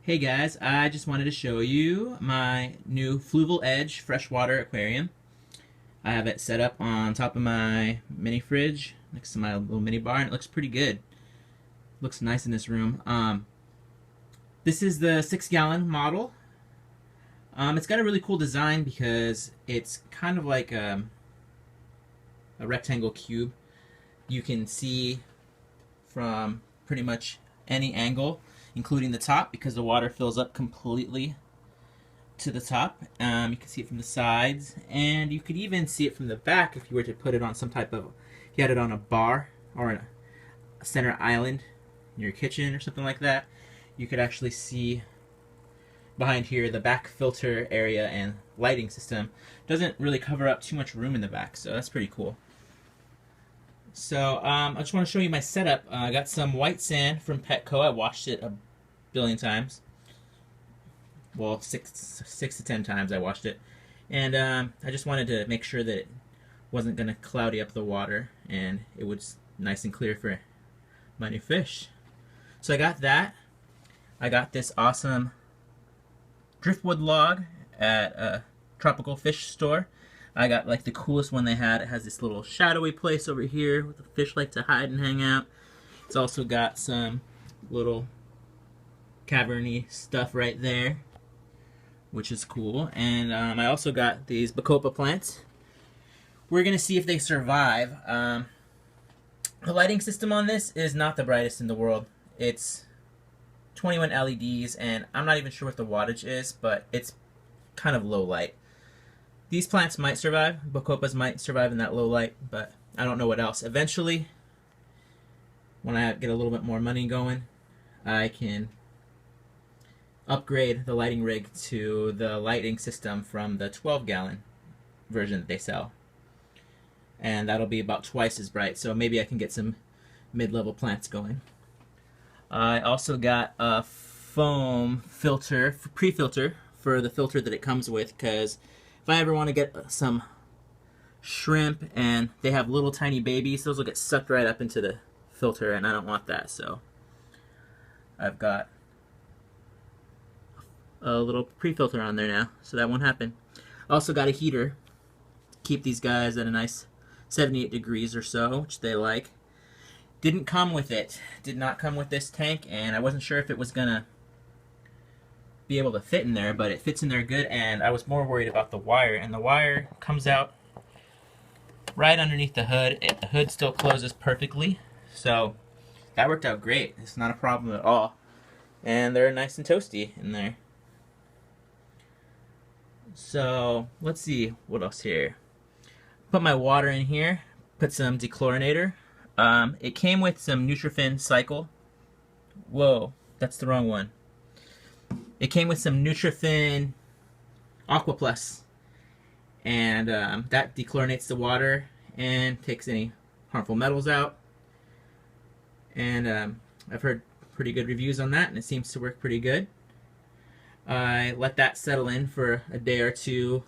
Hey guys, I just wanted to show you my new Fluval Edge freshwater aquarium. I have it set up on top of my mini fridge next to my little mini bar, and it looks pretty good. Looks nice in this room. This is the 6-gallon model. It's got a really cool design because it's kind of like a rectangle cube. You can see from pretty much any angle, including the top, because the water fills up completely to the top. You can see it from the sides, and you could even see it from the back if you were to put it on some type of, if you had it on a bar or a center island in your kitchen or something like that. You could actually see behind here the back filter area and lighting system. Doesn't really cover up too much room in the back, so that's pretty cool. So I just want to show you my setup. I got some white sand from Petco. I washed it a billion times. Well, six to 10 times I washed it. And I just wanted to make sure that it wasn't going to cloudy up the water, and it was nice and clear for my new fish. So I got that. I got this awesome driftwood log at a tropical fish store. I got like the coolest one they had. It has this little shadowy place over here where the fish like to hide and hang out. It's also got some little caverny stuff right there, which is cool. And I also got these bacopa plants. We're gonna see if they survive. The lighting system on this is not the brightest in the world. It's 21 LEDs, and I'm not even sure what the wattage is, but it's kind of low light. These plants might survive. Bacopas might survive in that low light, but I don't know what else. Eventually, when I get a little bit more money going, I can upgrade the lighting rig to the lighting system from the 12-gallon version that they sell. And that'll be about twice as bright, so maybe I can get some mid-level plants going. I also got a foam filter, pre-filter, for the filter that it comes with, because if I ever want to get some shrimp and they have little tiny babies, those will get sucked right up into the filter, and I don't want that. So I've got a little pre-filter on there now, so that won't happen. Also got a heater. Keep these guys at a nice 78 degrees or so, which they like. Didn't come with it. Did not come with this tank, and I wasn't sure if it was gonna be able to fit in there, but it fits in there good, and I was more worried about the wire, and the wire comes out right underneath the hood. The hood still closes perfectly, so that worked out great. It's not a problem at all, and they're nice and toasty in there. So let's see what else here. Put my water in here, put some dechlorinator. It came with some Nutrifin Cycle. Whoa, that's the wrong one. It came with some Nutrifin Aqua Plus, and that dechlorinates the water and takes any harmful metals out. And I've heard pretty good reviews on that, and it seems to work pretty good. I let that settle in for a day or two.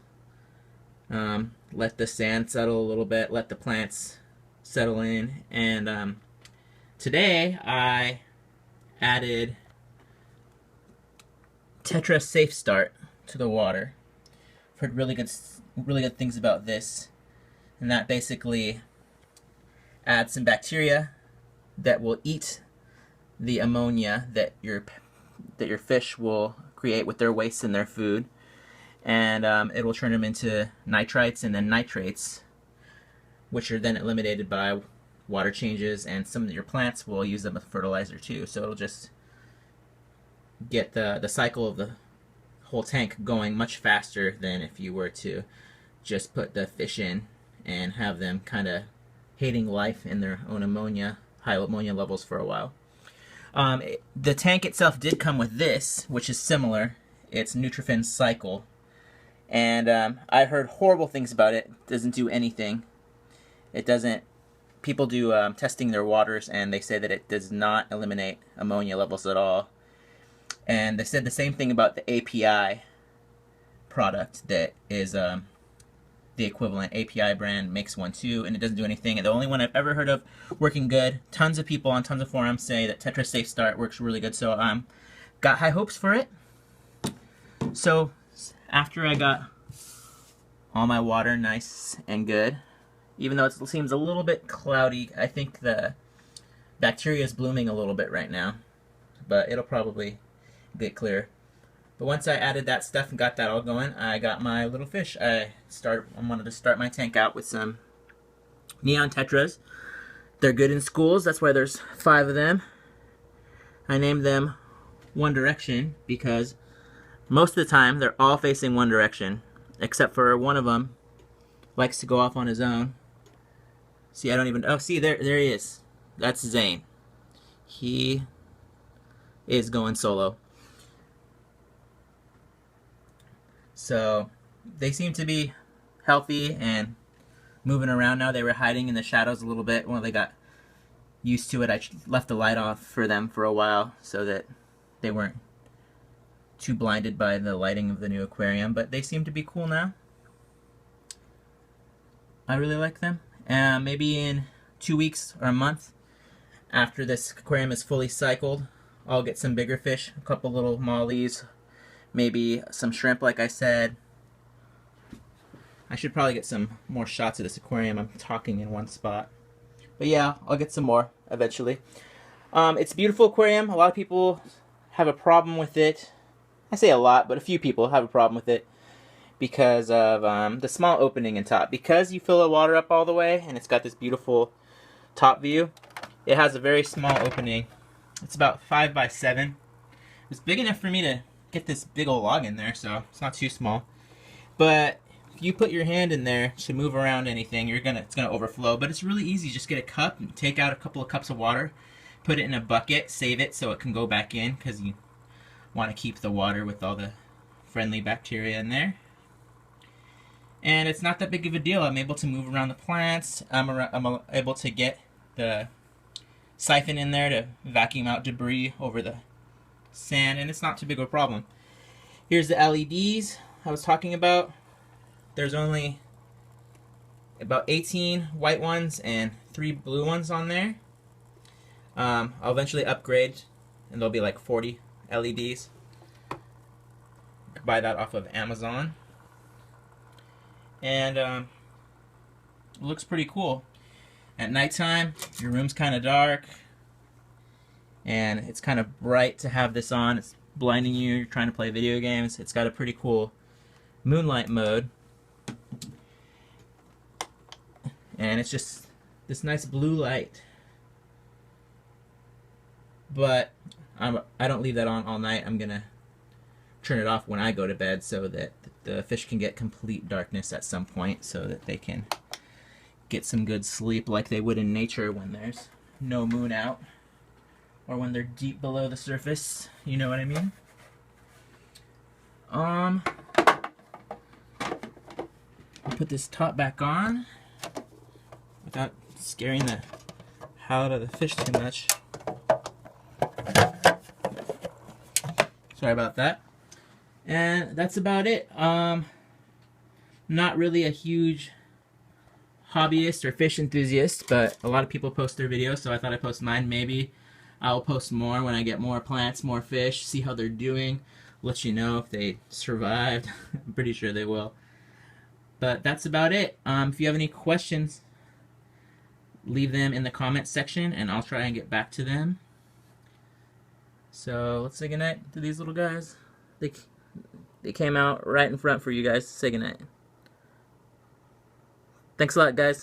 Let the sand settle a little bit, let the plants settle in, and today I added Tetras Safe Start to the water. I've heard really good things about this, and that basically adds some bacteria that will eat the ammonia that your fish will create with their waste in their food, and it will turn them into nitrites and then nitrates, which are then eliminated by water changes, and some of your plants will use them as fertilizer too. So it'll just get the cycle of the whole tank going much faster than if you were to just put the fish in and have them kind of hating life in their own high ammonia levels for a while. The tank itself did come with this, which is similar. It's Nutrifin Cycle, and I heard horrible things about it. It doesn't do anything. It doesn't. People do testing their waters, and they say that it does not eliminate ammonia levels at all. And they said the same thing about the API product that is the equivalent. API brand makes one too, and it doesn't do anything. And the only one I've ever heard of working good, tons of people on tons of forums say that Tetras Safe Start works really good, so I'm got high hopes for it. So after I got all my water nice and good, even though it seems a little bit cloudy, I think the bacteria is blooming a little bit right now, but it'll probably get clear. But once I added that stuff and got that all going, I got my little fish. I wanted to start my tank out with some neon tetras. They're good in schools, that's why there's 5 of them. I named them One Direction because most of the time they're all facing one direction, except for one of them likes to go off on his own. See, I don't even, oh, see, there he is. That's Zane. He is going solo. So they seem to be healthy and moving around now. They were hiding in the shadows a little bit. Well, they got used to it. I left the light off for them for a while so that they weren't too blinded by the lighting of the new aquarium, but they seem to be cool now. I really like them. Maybe in 2 weeks or a month after this aquarium is fully cycled, I'll get some bigger fish, a couple little mollies, maybe some shrimp like I said. I should probably get some more shots of this aquarium. I'm talking in one spot. But yeah, I'll get some more eventually. It's a beautiful aquarium. A lot of people have a problem with it. I say a lot, but a few people have a problem with it because of the small opening in top. Because you fill the water up all the way and it's got this beautiful top view, it has a very small opening. It's about 5 by 7. It's big enough for me to get this big old log in there, so it's not too small. But if you put your hand in there to move around anything, it's gonna overflow. But it's really easy. Just get a cup and take out a couple of cups of water, put it in a bucket, save it so it can go back in because you want to keep the water with all the friendly bacteria in there. And it's not that big of a deal. I'm able to move around the plants. I'm able to get the siphon in there to vacuum out debris over the sand, and it's not too big of a problem. Here's the LEDs I was talking about. There's only about 18 white ones and 3 blue ones on there. I'll eventually upgrade and there'll be like 40 LEDs. You can buy that off of Amazon. And it looks pretty cool. At nighttime, your room's kind of dark and it's kind of bright to have this on. It's blinding you, you're trying to play video games. It's got a pretty cool moonlight mode. And it's just this nice blue light. But I don't leave that on all night. I'm gonna turn it off when I go to bed so that the fish can get complete darkness at some point so that they can get some good sleep like they would in nature when there's no moon out or when they're deep below the surface. You know what I mean? I'll put this top back on without scaring the hell out of the fish too much. Sorry about that. And that's about it. Not really a huge hobbyist or fish enthusiast, but a lot of people post their videos, so I thought I'd post mine. Maybe I'll post more when I get more plants, more fish, see how they're doing, let you know if they survived. I'm pretty sure they will. But that's about it. If you have any questions, leave them in the comments section and I'll try and get back to them. So let's say goodnight to these little guys. They came out right in front for you guys to say goodnight. Thanks a lot, guys.